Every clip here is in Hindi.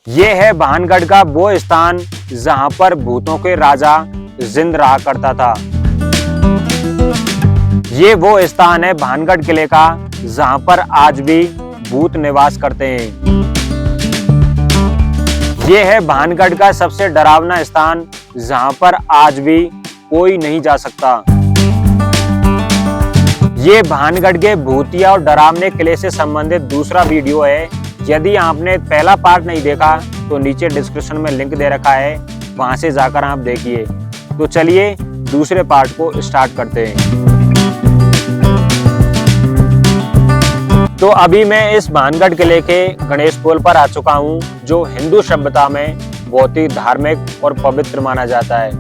ये है भानगढ़ का वो स्थान जहां पर भूतों के राजा जिंद रहा करता था। ये वो स्थान है भानगढ़ किले का जहां पर आज भी भूत निवास करते हैं। ये है भानगढ़ का सबसे डरावना स्थान जहां पर आज भी कोई नहीं जा सकता। ये भानगढ़ के भूतिया और डरावने किले से संबंधित दूसरा वीडियो है। यदि आपने पहला पार्ट नहीं देखा तो नीचे डिस्क्रिप्शन में लिंक दे रखा है, वहां से जाकर आप देखिए। तो चलिए दूसरे पार्ट को स्टार्ट करते हैं। तो अभी मैं इस भानगढ़ किले के गणेश पोल पर आ चुका हूं, जो हिंदू सभ्यता में बहुत ही धार्मिक और पवित्र माना जाता है।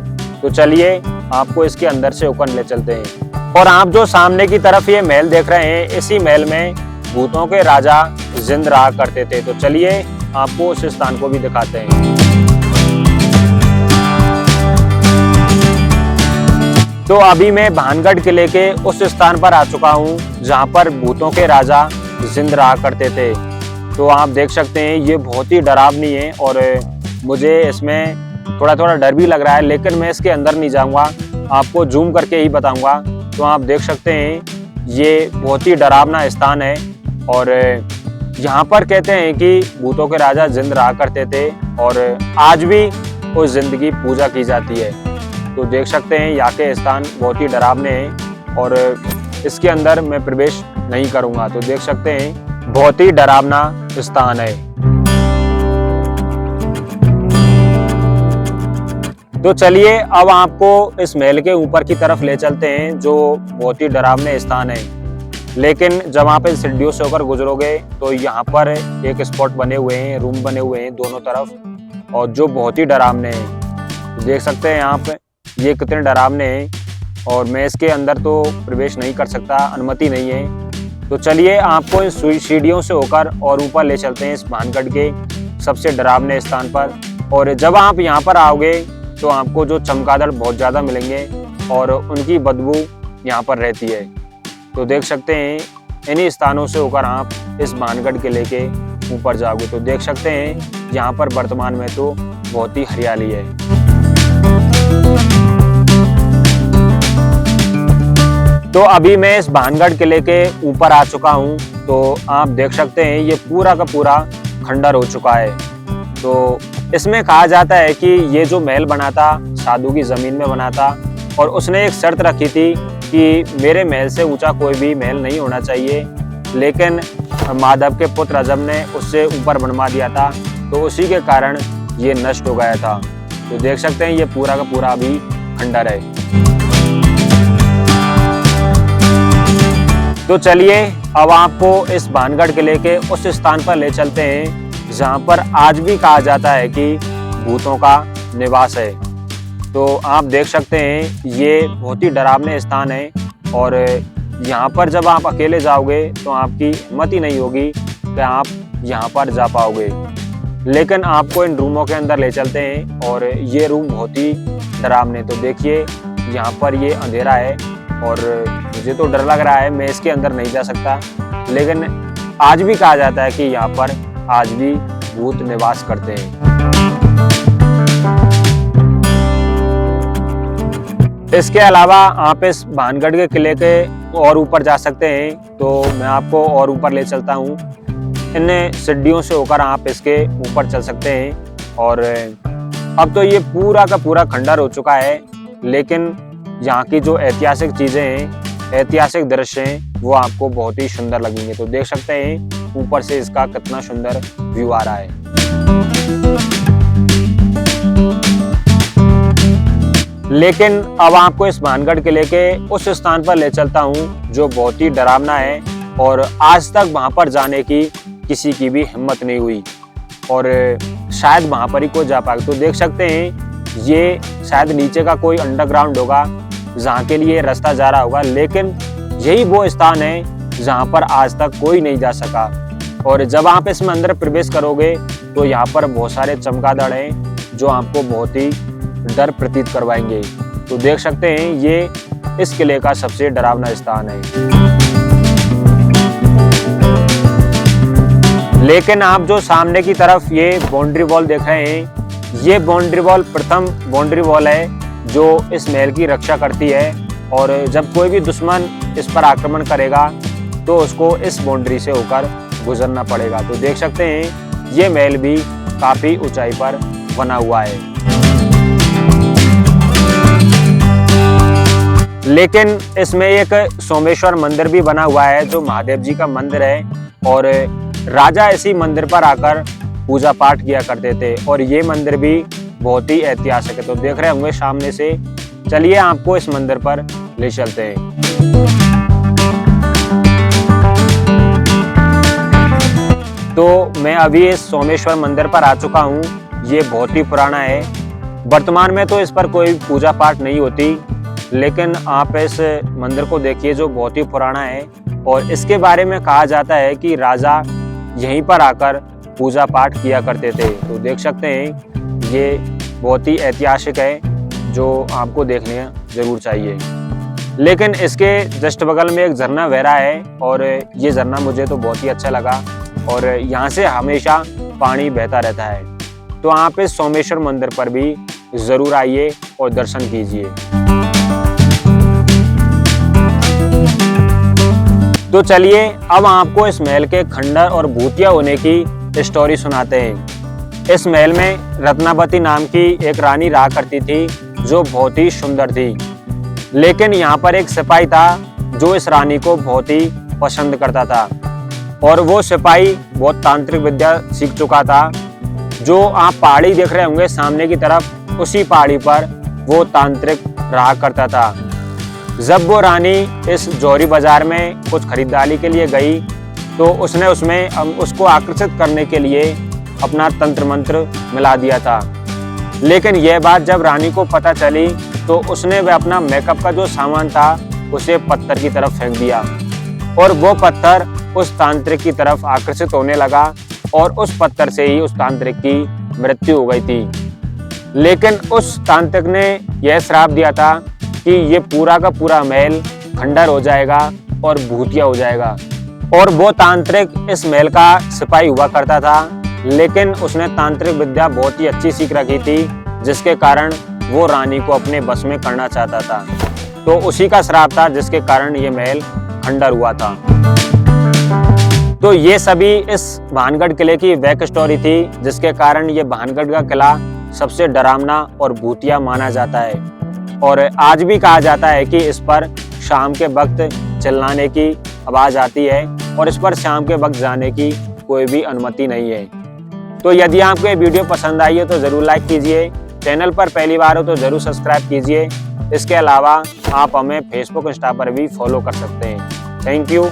तो चलिए आपको इसके अंदर से होकर ले चलते हैं। और आप जो सामने की तरफ ये महल देख रहे हैं, इसी महल में भूतों के राजा जिंद रहा करते थे। तो चलिए आपको उस स्थान को भी दिखाते हैं। तो अभी मैं भानगढ़ किले के उस स्थान पर आ चुका हूँ जहाँ पर भूतों के राजा जिंद रहा करते थे। तो आप देख सकते हैं ये बहुत ही डरावनी है और मुझे इसमें थोड़ा थोड़ा डर भी लग रहा है, लेकिन मैं इसके अंदर नहीं जाऊंगा, आपको जूम करके ही बताऊंगा। तो आप देख सकते हैं ये बहुत ही डरावना स्थान है और यहाँ पर कहते हैं कि भूतों के राजा जिंद रहा करते थे और आज भी उस जिंद की पूजा की जाती है। तो देख सकते हैं यहाँ के स्थान बहुत ही डरावने हैं और इसके अंदर मैं प्रवेश नहीं करूंगा। तो देख सकते हैं बहुत ही डरावना स्थान है। तो चलिए अब आपको इस महल के ऊपर की तरफ ले चलते हैं, जो बहुत ही डरावने स्थान है। लेकिन जब आप इन सीढ़ियों से होकर गुजरोगे तो यहाँ पर एक स्पॉट बने हुए हैं, रूम बने हुए हैं दोनों तरफ, और जो बहुत ही डरावने हैं। तो देख सकते हैं आप ये कितने डरावने हैं और मैं इसके अंदर तो प्रवेश नहीं कर सकता, अनुमति नहीं है। तो चलिए आपको इन सीढ़ियों से होकर और ऊपर ले चलते हैं इस भानगढ़ के सबसे डरावने स्थान पर। और जब आप यहाँ पर आओगे तो आपको जो चमगादड़ बहुत ज़्यादा मिलेंगे और उनकी बदबू यहाँ पर रहती है। तो देख सकते हैं इन्हीं स्थानों से होकर आप इस भानगढ़ किले के ऊपर जाओगे तो देख सकते हैं यहाँ पर वर्तमान में तो बहुत ही हरियाली है। तो अभी मैं इस भानगढ़ किले के ऊपर आ चुका हूँ। तो आप देख सकते हैं ये पूरा का पूरा खंडर हो चुका है। तो इसमें कहा जाता है कि ये जो महल बना था साधु की जमीन में बना था और उसने एक शर्त रखी थी कि मेरे महल से ऊंचा कोई भी महल नहीं होना चाहिए, लेकिन माधव के पुत्र अजब ने उससे ऊपर बनवा दिया था, तो उसी के कारण ये नष्ट हो गया था। तो देख सकते हैं ये पूरा का पूरा अभी खंडर है। तो चलिए अब आपको इस भानगढ़ किले के उस स्थान पर ले चलते हैं जहाँ पर आज भी कहा जाता है कि भूतों का निवास है। तो आप देख सकते हैं ये बहुत ही डरावने स्थान है और यहाँ पर जब आप अकेले जाओगे तो आपकी हिम्मत ही नहीं होगी कि आप यहाँ पर जा पाओगे। लेकिन आपको इन रूमों के अंदर ले चलते हैं और ये रूम बहुत ही डरावने। तो देखिए यहाँ पर ये अंधेरा है और मुझे तो डर लग रहा है, मैं इसके अंदर नहीं जा सकता। लेकिन आज भी कहा जाता है कि यहाँ पर आज भी भूत निवास करते हैं। इसके अलावा आप इस भानगढ़ के किले के और ऊपर जा सकते हैं। तो मैं आपको और ऊपर ले चलता हूँ। इन सीढ़ियों से होकर आप इसके ऊपर चल सकते हैं। और अब तो ये पूरा का पूरा खंडर हो चुका है, लेकिन यहाँ की जो ऐतिहासिक चीजें हैं, ऐतिहासिक दृश्य हैं, वो आपको बहुत ही सुंदर लगेंगे। तो देख सकते हैं ऊपर से इसका कितना सुंदर व्यू आ रहा है। लेकिन अब आपको इस भानगढ़ किले के उस स्थान पर ले चलता हूँ जो बहुत ही डरावना है और आज तक वहां पर जाने की किसी की भी हिम्मत नहीं हुई और शायद वहां पर ही कोई जा पाए। तो देख सकते हैं ये शायद नीचे का कोई अंडरग्राउंड होगा जहाँ के लिए रास्ता जा रहा होगा, लेकिन यही वो स्थान है जहाँ पर आज तक कोई नहीं जा सका। और जब आप इसमें अंदर प्रवेश करोगे तो यहाँ पर बहुत सारे चमगादड़ हैं जो आपको बहुत ही डर प्रतीत करवाएंगे। तो देख सकते हैं ये इस किले का सबसे डरावना स्थान है। लेकिन आप जो सामने की तरफ ये बाउंड्री वॉल देख रहे हैं, ये बाउंड्री वॉल प्रथम बाउंड्री वॉल है जो इस महल की रक्षा करती है, और जब कोई भी दुश्मन इस पर आक्रमण करेगा तो उसको इस बाउंड्री से होकर गुजरना पड़ेगा। तो देख सकते हैं ये महल भी काफी ऊंचाई पर बना हुआ है। लेकिन इसमें एक सोमेश्वर मंदिर भी बना हुआ है जो महादेव जी का मंदिर है, और राजा इसी मंदिर पर आकर पूजा पाठ किया करते थे, और ये मंदिर भी बहुत ही ऐतिहासिक है। तो देख रहे होंगे सामने से, चलिए आपको इस मंदिर पर ले चलते हैं। तो मैं अभी इस सोमेश्वर मंदिर पर आ चुका हूँ। ये बहुत ही पुराना है। वर्तमान में तो इस पर कोई पूजा पाठ नहीं होती, लेकिन आप इस मंदिर को देखिए जो बहुत ही पुराना है, और इसके बारे में कहा जाता है कि राजा यहीं पर आकर पूजा पाठ किया करते थे। तो देख सकते हैं ये बहुत ही ऐतिहासिक है जो आपको देखने जरूर चाहिए। लेकिन इसके जस्ट बगल में एक झरना बह रहा है, और ये झरना मुझे तो बहुत ही अच्छा लगा, और यहाँ से हमेशा पानी बहता रहता है। तो आप इस सोमेश्वर मंदिर पर भी जरूर आइए और दर्शन कीजिए। तो चलिए अब आपको इस महल के खंडर और भूतिया होने की स्टोरी सुनाते हैं। इस महल में रत्नावती नाम की एक रानी रहा करती थी जो बहुत ही सुंदर थी। लेकिन यहाँ पर एक सिपाही था जो इस रानी को बहुत ही पसंद करता था, और वो सिपाही बहुत तांत्रिक विद्या सीख चुका था। जो आप पहाड़ी देख रहे होंगे सामने की तरफ, उसी पहाड़ी पर वो तांत्रिक रहा करता था। जब वो रानी इस जौहरी बाजार में कुछ खरीदारी के लिए गई तो उसने उसको आकर्षित करने के लिए अपना तंत्र मंत्र मिला दिया था। लेकिन यह बात जब रानी को पता चली तो उसने वह अपना मेकअप का जो सामान था उसे पत्थर की तरफ फेंक दिया, और वो पत्थर उस तांत्रिक की तरफ आकर्षित होने लगा, और उस पत्थर से ही उस तांत्रिक की मृत्यु हो गई थी। लेकिन उस तांत्रिक ने यह श्राप दिया था कि ये पूरा का पूरा महल खंडर हो जाएगा और भूतिया हो जाएगा। और वो तांत्रिक इस महल का सिपाही हुआ करता था, लेकिन उसने तांत्रिक विद्या बहुत ही अच्छी सीख रखी थी, जिसके कारण वो रानी को अपने बस में करना चाहता था। तो उसी का श्राप था जिसके कारण ये महल खंडर हुआ था। तो ये सभी इस भानगढ़ किले की बैक स्टोरी थी, जिसके कारण ये भानगढ़ का किला सबसे डरावना और भूतिया माना जाता है। और आज भी कहा जाता है कि इस पर शाम के वक्त चिल्लाने की आवाज आती है, और इस पर शाम के वक्त जाने की कोई भी अनुमति नहीं है। तो यदि आपको ये वीडियो पसंद आई है तो जरूर लाइक कीजिए, चैनल पर पहली बार हो तो जरूर सब्सक्राइब कीजिए। इसके अलावा आप हमें फेसबुक इंस्टा पर भी फॉलो कर सकते हैं। Thank you.